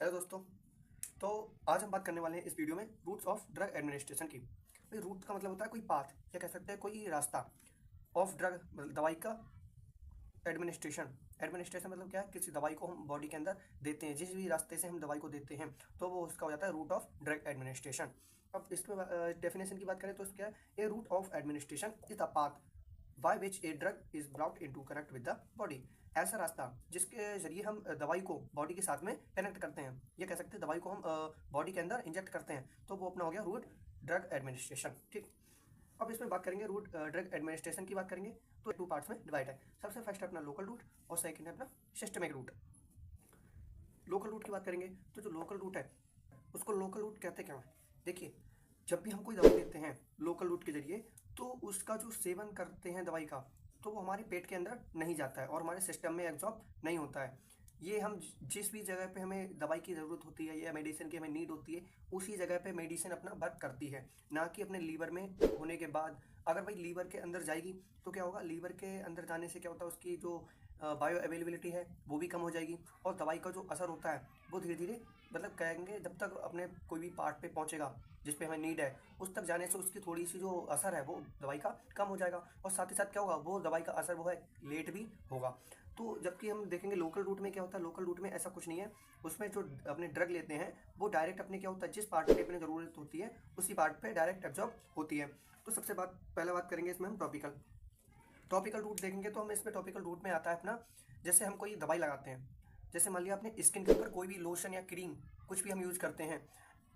Hello दोस्तों। तो आज हम बात करने वाले हैं इस वीडियो में रूट्स ऑफ ड्रग एडमिनिस्ट्रेशन की। भाई रूट का मतलब होता है कोई पाथ या कह सकते हैं कोई रास्ता। ऑफ ड्रग मतलब दवाई का एडमिनिस्ट्रेशन। एडमिनिस्ट्रेशन मतलब क्या है, किसी दवाई को हम बॉडी के अंदर देते हैं, जिस भी रास्ते से हम दवाई को देते हैं तो वो उसका हो जाता है रूट ऑफ ड्रग एडमिनिस्ट्रेशन। अब इसमें डेफिनेशन की बात करें तो क्या है, a route of administration is the path by which a drug is brought into connect with the body. ऐसा रास्ता जिसके जरिए हम दवाई को बॉडी के साथ में कनेक्ट करते हैं, ये कह सकते हैं दवाई को हम बॉडी के अंदर इंजेक्ट करते हैं, तो वो अपना हो गया रूट ड्रग एडमिनिस्ट्रेशन। ठीक। अब इसमें बात करेंगे रूट ड्रग एडमिनिस्ट्रेशन की बात करेंगे तो टू पार्ट्स में डिवाइड है। सबसे फर्स्ट है अपना लोकल रूट और सेकंड है अपना सिस्टमिक रूट। लोकल रूट की बात करेंगे तो जो लोकल रूट है उसको लोकल रूट कहते क्यों है। देखिए, जब भी हम कोई दवाई देते हैं लोकल रूट के जरिए तो उसका जो सेवन करते हैं दवाई का, तो वो हमारे पेट के अंदर नहीं जाता है और हमारे सिस्टम में एब्जॉर्ब नहीं होता है। ये हम जिस भी जगह पे हमें दवाई की ज़रूरत होती है या मेडिसिन की हमें नीड होती है, उसी जगह पे मेडिसिन अपना वर्क करती है, ना कि अपने लीवर में होने के बाद। अगर भाई लीवर के अंदर जाएगी तो क्या होगा, लीवर के अंदर जाने से क्या होता है, उसकी जो बायो अवेलेबिलिटी है वो भी कम हो जाएगी और दवाई का जो असर होता है वो धीरे धीरे मतलब कहेंगे जब तक अपने कोई भी पार्ट पे पहुंचेगा जिस पे हमें नीड है उस तक जाने से उसकी थोड़ी सी जो असर है वो दवाई का कम हो जाएगा और साथ ही साथ क्या होगा, वो दवाई का असर वो है लेट भी होगा। तो जबकि हम देखेंगे लोकल रूट में क्या होता है, लोकल रूट में ऐसा कुछ नहीं है। उसमें जो अपने ड्रग लेते हैं वो डायरेक्ट अपने क्या होता है, जिस पार्ट पे अपने ज़रूरत होती है उसी पार्ट पे डायरेक्ट एब्जॉर्ब होती है। तो सबसे पहले बात करेंगे इसमें हम टॉपिकल टॉपिकल रूट देखेंगे। तो हम इसमें टॉपिकल रूट में आता है अपना, जैसे हम कोई दवाई लगाते हैं, जैसे मान लिया अपने स्किन के ऊपर कोई भी लोशन या क्रीम कुछ भी हम यूज़ करते हैं,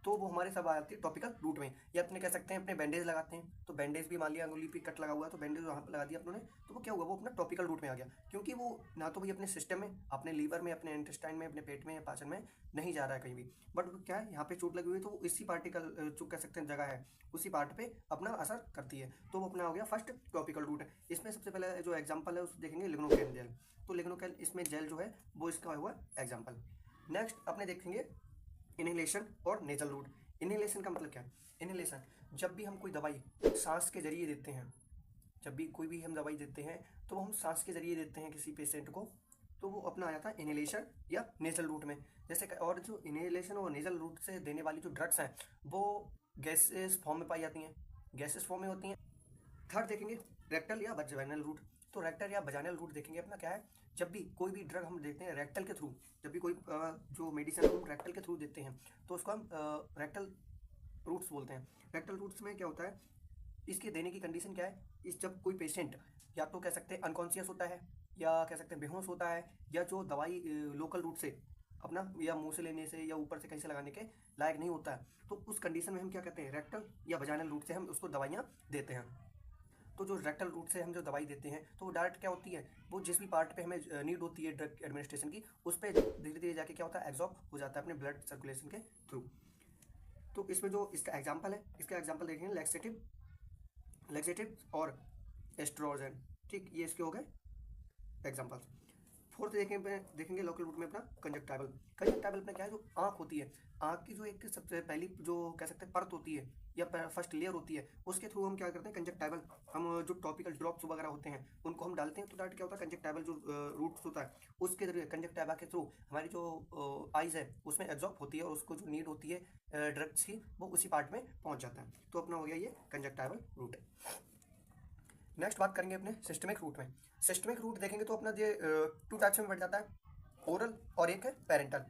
तो वो हमारे सब आती है टॉपिकल रूट में। या अपने कह सकते हैं अपने बैंडेज लगाते हैं, तो बैंडेज भी मान लिया अंगुली पे कट लगा हुआ है तो बैंडेज वहाँ पर लगा दिया अपनों ने, तो वो क्या हुआ, वो अपना टॉपिकल रूट में आ गया, क्योंकि वो ना तो भाई अपने सिस्टम में, अपने लीवर में, अपने इंटेस्टाइन में, अपने पेट में या पाचन में नहीं जा रहा है कहीं भी, बट वो क्या है यहाँ पे चोट लगी हुई है तो वो इसी पार्टिकल जो कह सकते हैं जगह है उसी पार्ट पे अपना असर करती है, तो वो अपना हो गया फर्स्ट टॉपिकल रूट है। इसमें सबसे पहले जो एग्जाम्पल है उस देखेंगे लिग्नोकेन जेल। तो लिग्नोकेन इसमें जेल जो है वो इसका हुआ एग्जाम्पल। नेक्स्ट अपने देखेंगे इनहेलेशन और नेजल रूट। इनहेलेशन का मतलब क्या है, इनहेलेशन जब भी हम कोई दवाई सांस के जरिए देते हैं, जब भी कोई भी हम दवाई देते हैं तो वो हम सांस के जरिए देते हैं किसी पेशेंट को, तो वो अपना आ जाता है इनहेलेशन या नेजल रूट में। जैसे और जो इनहेलेशन और नेजल रूट से देने वाली जो ड्रग्स हैं वो गैसेस फॉर्म में पाई जाती हैं, गैसेस फॉर्म में होती हैं। थर्ड देखेंगे रेक्टल या वजाइनल रूट। तो रेक्टल या वजाइनल रूट देखेंगे अपना क्या है, जब भी कोई भी ड्रग हम देते हैं रेक्टल के थ्रू, जब भी कोई जो मेडिसिन हम रेक्टल के थ्रू देते हैं तो उसको हम रेक्टल रूट्स बोलते हैं। रेक्टल रूट्स में क्या होता है, इसके देने की कंडीशन क्या है, इस जब कोई पेशेंट या तो कह सकते हैं अनकॉन्शियस होता है या कह सकते हैं बेहोश होता है, या जो दवाई लोकल रूट से अपना या मुंह से लेने से या ऊपर से कहीं से लगाने के लायक नहीं होता है, तो उस कंडीशन में हम क्या कहते हैं, रेक्टल या वजाइनल रूट से हम उसको दवाइयाँ देते हैं। तो जो रेक्टल रूट से हम जो दवाई देते हैं तो वो डायरेक्ट क्या होती है, वो जिस भी पार्ट पे हमें नीड होती है ड्रग एडमिनिस्ट्रेशन की, उस पर धीरे धीरे जाके क्या होता है, एब्जॉर्ब हो जाता है अपने ब्लड सर्कुलेशन के थ्रू। तो इसमें जो इसका एग्जाम्पल है, इसका एग्जाम्पल देखेंगे लैक्सेटिव, लैक्सेटिव और एस्ट्रोजन। ठीक, ये इसके हो गए एग्जाम्पल। फोर्थ देखेंगे लोकल रूट में अपना कंजक्टाइवल। कंजक्टाइवल में क्या है, जो आँख होती है, आँख की जो एक सबसे पहली जो कह सकते हैं परत होती है या फर्स्ट लेयर होती है, उसके थ्रू हम क्या करते हैं कंजक्टाइवल, हम जो टॉपिकल ड्रॉप्स वगैरह होते हैं उनको हम डालते हैं, तो डायरेक्ट क्या होता है कंजक्टाइवल जो रूट्स होता है उसके जरिए कंजक्टाइवा के थ्रू हमारी जो आइज़ है उसमें एब्जॉर्ब होती है और उसको जो नीड होती है ड्रग्स की वो उसी पार्ट में पहुंच जाता है, तो अपना हो गया ये कंजक्टाइवल रूट है। नेक्स्ट बात करेंगे अपने सिस्टमिक रूट में। सिस्टमिक रूट देखेंगे तो अपना ये टू टाइप्स में बढ़ जाता है, ओरल और एक है पेरेंटल।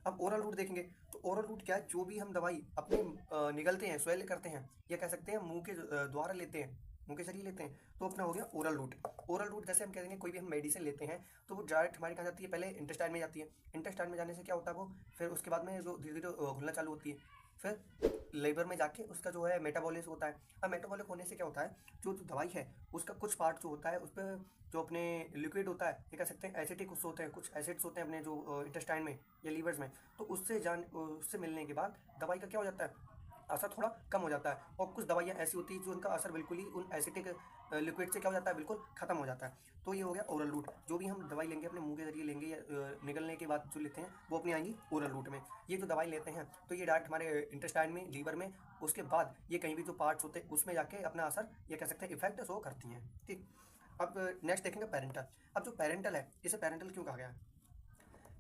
अब ओरल रूट देखेंगे तो ओरल रूट क्या है, जो भी हम दवाई अपने निगलते हैं, स्वेल करते हैं या कह सकते हैं मुंह के द्वारा लेते हैं, मुंह के जरिए लेते हैं, तो अपना हो गया ओरल रूट। ओरल रूट जैसे हम कह देंगे कोई भी हम मेडिसिन लेते हैं तो वो डायरेक्ट हमारी कहाँ जाती है, पहले इंटेस्टाइन में जाती है, इंटेस्टाइन में जाने से क्या होता है वो फिर उसके बाद में जो धीरे धीरे घुलना चालू होती है, फिर लेबर में जाके उसका जो है मेटाबॉलिस होता है। अब मेटाबॉलिक होने से क्या होता है, जो दवाई है उसका कुछ पार्ट जो होता है उस पर जो अपने लिक्विड होता है, ये कह सकते हैं एसिटिक उससे होते हैं, कुछ एसिड्स होते हैं अपने जो इंटेस्टाइन में या लीवर्स में, तो उससे मिलने के बाद दवाई का क्या हो जाता है, असर थोड़ा कम हो जाता है। और कुछ दवाइयाँ ऐसी होती है जो उनका असर बिल्कुल ही उन एसिटिक लिक्विड से क्या हो जाता है, बिल्कुल खत्म हो जाता है। तो ये हो गया ओरल रूट, जो भी हम दवाई लेंगे अपने मुंह के जरिए लेंगे या निगलने के बाद जो लेते हैं वो अपनी आएंगी ओरल रूट में। ये जो दवाई लेते हैं तो ये डायरेक्ट हमारे इंटेस्टाइन में, लीवर में, उसके बाद ये कहीं भी जो पार्ट्स होते हैं उसमें जाके अपना असर ये कह सकते हैं इफेक्ट शो करती हैं। ठीक। अब नेक्स्ट देखेंगे पेरेंटल। अब जो पेरेंटल है इसे पेरेंटल क्यों कहा गया है,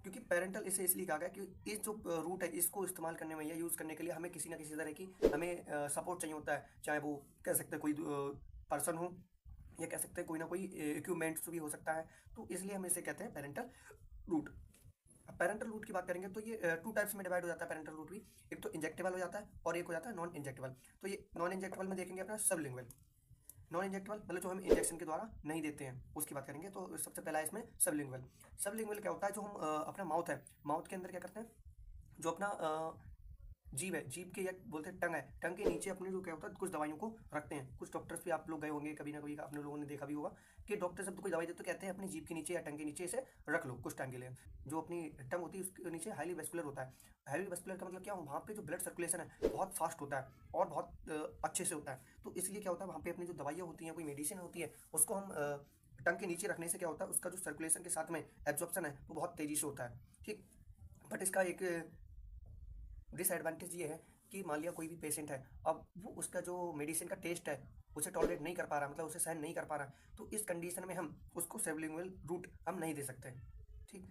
क्योंकि पेरेंटल इसे इसलिए कहा गया कि इस जो रूट है इसको इस्तेमाल करने में या यूज़ करने के लिए हमें किसी ना किसी तरह की हमें सपोर्ट चाहिए होता है, चाहे वो कह सकते हैं कोई पर्सन हो या कह सकते हैं कोई ना कोई इक्विपमेंट्स भी हो सकता है। तो इसलिए हम इसे कहते हैं पेरेंटल रूट। पेरेंटल रूट की बात करेंगे तो ये टू टाइप्स में डिवाइड हो जाता है पेरेंटल रूट भी। एक तो इंजेक्टेबल हो जाता है और एक हो जाता है नॉन इंजेक्टेबल। तो ये नॉन इंजेक्टेबल में देखेंगे अपना सबलिंगुअल। नॉन इंजेक्टेबल मतलब जो हम इंजेक्शन के द्वारा नहीं देते हैं उसकी बात करेंगे। तो सबसे पहला इसमें सबलिंगुअल। सबलिंगुअल क्या होता है, जो हम अपना माउथ है, माउथ के अंदर क्या करते हैं, जो अपना जीभ है, जीभ के या बोलते हैं टंग है, टंग के नीचे अपने जो क्या होता है कुछ दवाइयों को रखते हैं। कुछ डॉक्टर्स भी आप लोग गए होंगे कभी ना कभी, अपने लोगों ने देखा भी होगा कि डॉक्टर जब तो कोई दवाई देते तो कहते हैं अपनी जीभ के नीचे या टंग के नीचे इसे रख लो कुछ टाइम के लिए। जो अपनी टंग होती है उसके नीचे हाईली वेस्कुलर होता है। हाईली वेस्कुलर का मतलब क्या, वहाँ पे जो ब्लड सर्कुलेशन है बहुत फास्ट होता है और बहुत अच्छे से होता है। तो इसलिए क्या होता है, वहाँ पे अपनी जो दवाइयाँ होती हैं, कोई मेडिसिन होती है, उसको हम टंग के नीचे रखने से क्या होता है, उसका जो सर्कुलेशन के साथ में एब्जॉर्प्शन है वो बहुत तेज़ी से होता है। ठीक, बट इसका एक डिसएडवांटेज ये है कि मान लिया कोई भी पेशेंट है, अब वो उसका जो मेडिसिन का टेस्ट है उसे टॉलरेट नहीं कर पा रहा, मतलब उसे सहन नहीं कर पा रहा, तो इस कंडीशन में हम उसको सबलिंगुअल रूट हम नहीं दे सकते। ठीक,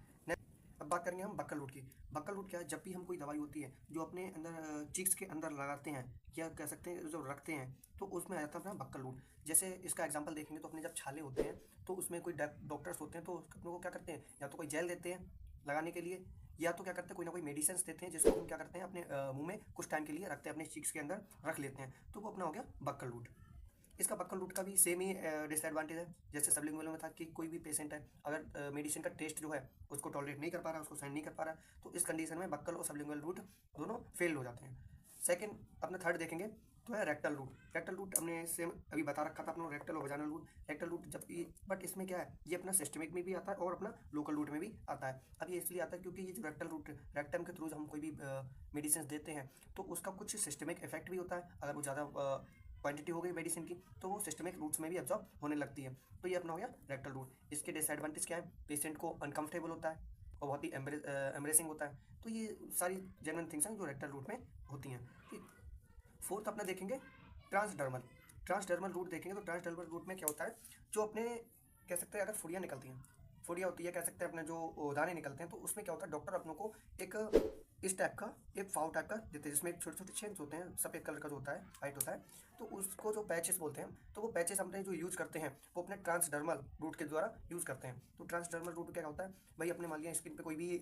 अब बात करेंगे हम बक्कल रूट की। बक्कल रूट क्या है, जब भी हम कोई दवाई होती है जो अपने अंदर चिक्स के अंदर लगाते हैं या कह सकते हैं जो रखते हैं, तो उसमें आ जाता है अपना बक्कल रूट। जैसे इसका एग्जांपल देखेंगे तो अपने जब छाले होते हैं तो उसमें कोई डॉक्टर्स होते हैं तो अपने को क्या करते हैं, या तो कोई जेल देते हैं लगाने के लिए, या तो क्या करते हैं कोई ना कोई मेडिसिन देते हैं जिसको हम क्या करते हैं अपने मुंह में कुछ टाइम के लिए रखते हैं, अपने चिक्स के अंदर रख लेते हैं, तो वो अपना हो गया बक्कल रूट। इसका बक्कल रूट का भी सेम ही डिसएडवांटेज है जैसे सबलिंगुअल में था कि कोई भी पेशेंट है अगर मेडिसिन का टेस्ट जो है उसको टॉलरेट नहीं कर पा रहा, उसको सहन नहीं कर पा रहा, तो इस कंडीशन में बक्कल और सबलिंगुअल रूट दोनों फेल हो जाते हैं। सेकंड अपना थर्ड देखेंगे तो है रेक्टल रूट। रेक्टल रूट हमने सेम अभी बता रखा था अपना, रेक्टल और वजाइनल रूट। रेक्टल रूट जब ये, बट इसमें क्या है, ये अपना सिस्टमिक में भी आता है और अपना लोकल रूट में भी आता है। अब ये इसलिए आता है क्योंकि ये जो रेक्टल रूट, रेक्टम के थ्रू हम कोई भी मेडिसिन देते हैं तो उसका कुछ सिस्टमिक इफेक्ट भी होता है। अगर वो ज़्यादा क्वांटिटी हो गई मेडिसिन की तो वो सिस्टमिक रूट्स में भी एब्जॉर्ब होने लगती है। तो ये अपना हो गया रेक्टल रूट। इसके डिसएडवांटेज क्या है, पेशेंट को अनकंफर्टेबल होता है और बहुत ही एम्ब्रेसिंग होता है। तो ये सारी जेन्युइन थिंग्स हैं जो रेक्टल रूट में होती हैं। ठीक, फोर्थ अपना देखेंगे ट्रांसडर्मल। ट्रांसडर्मल रूट देखेंगे तो ट्रांसडर्मल रूट में क्या होता है, जो अपने कह सकते हैं अगर फुड़ियाँ निकलती हैं, फुड़िया होती है कह सकते हैं अपने जो दाने निकलते हैं, तो उसमें क्या होता है डॉक्टर अपनों को एक इस टाइप का एक फाव टाइप का देते हैं जिसमें एक छोटे छोटे छेंस होते हैं, सफ़ेद कलर का जो होता है, वाइट होता है, तो उसको जो पैचेस बोलते हैं, तो वो पैचेस हमने जो यूज़ करते हैं वो अपने ट्रांसडर्मल रूट के द्वारा यूज़ करते हैं। तो ट्रांसडर्मल रूट क्या होता है भाई, अपने मान लिया स्किन पे कोई भी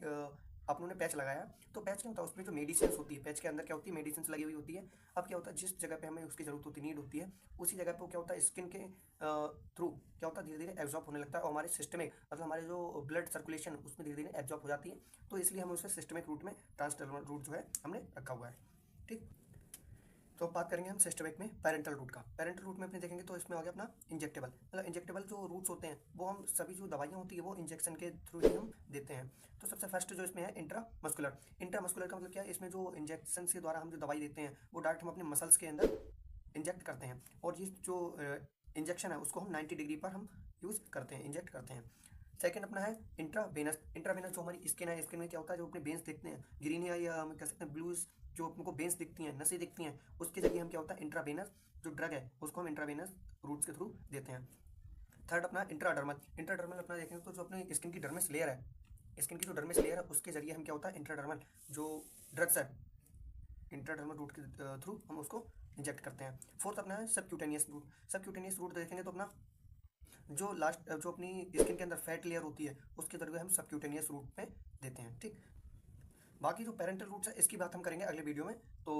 आप लोगों ने पैच लगाया, तो पैच क्या होता है उसमें जो मेडिसिन होती है, पैच के अंदर क्या होती है मेडिसिन लगी हुई होती है। अब क्या होता है जिस जगह पे हमें उसकी जरूरत होती नीड होती है उसी जगह पे वो क्या होता है स्किन के थ्रू क्या होता है धीरे धीरे एब्जॉर्ब होने लगता है और हमारे सिस्टमिक मतलब हमारे जो ब्लड सर्कुलेशन उसमें धीरे धीरे एब्जॉर्ब हो जाती है। तो इसलिए हम उसे सिस्टमिक रूट में ट्रांसडर्मल रूट जो है हमने रखा हुआ है। ठीक, तो बात करेंगे हम सिस्टमिक में पेरेंटल रूट का। पेरेंटल रूट में अपने देखेंगे तो इसमें हो गया अपना इंजेक्टेबल। मतलब इंजेक्टेबल जो रूट्स होते हैं वो हम सभी जो दवाइयाँ होती है वो इंजेक्शन के थ्रू ही हम देते हैं। तो सबसे फर्स्ट जो इसमें है इंट्रामस्कुलर। इंट्रामस्कुलर का मतलब क्या है, इसमें जो इंजेक्शन के द्वारा हम जो दवाई देते हैं वो डायरेक्ट हम अपने मसल्स के अंदर इंजेक्ट करते हैं, और ये जो इंजेक्शन है उसको हम 90 डिग्री पर हम यूज़ करते हैं, इंजेक्ट करते हैं। सेकंड अपना है इंट्रावेनस। इंट्रावेनस जो हमारी स्किन है, स्किन में क्या होता है जो अपने वेन्स दिखते हैं ग्रीन या हम कह सकते हैं ब्लूज, जो अपने को वेन्स दिखती हैं, नसें दिखती हैं, उसके जरिए हम क्या होता है इंट्रावेनस जो ड्रग है उसको हम इंट्रावेनस रूट्स के थ्रू देते हैं। थर्ड अपना इंट्राडर्मल। इंट्राडर्मल अपना देखेंगे तो जो अपने स्किन की डर्मिस लेयर है, स्किन की जो डर्मिस लेयर है उसके जरिए हम क्या होता है इंट्राडर्मल जो ड्रग्स है इंट्राडर्मल रूट के थ्रू हम उसको इंजेक्ट करते हैं। फोर्थ अपना है सबक्यूटेनियस रूट। सबक्यूटेनियस रूट देखेंगे तो अपना जो लास्ट जो अपनी स्किन के अंदर फैट लेयर होती है उसके जरिए हम सबक्यूटेनियस रूट में देते हैं। ठीक, बाकी जो पेरेंटल रूट्स है इसकी बात हम करेंगे अगले वीडियो में। तो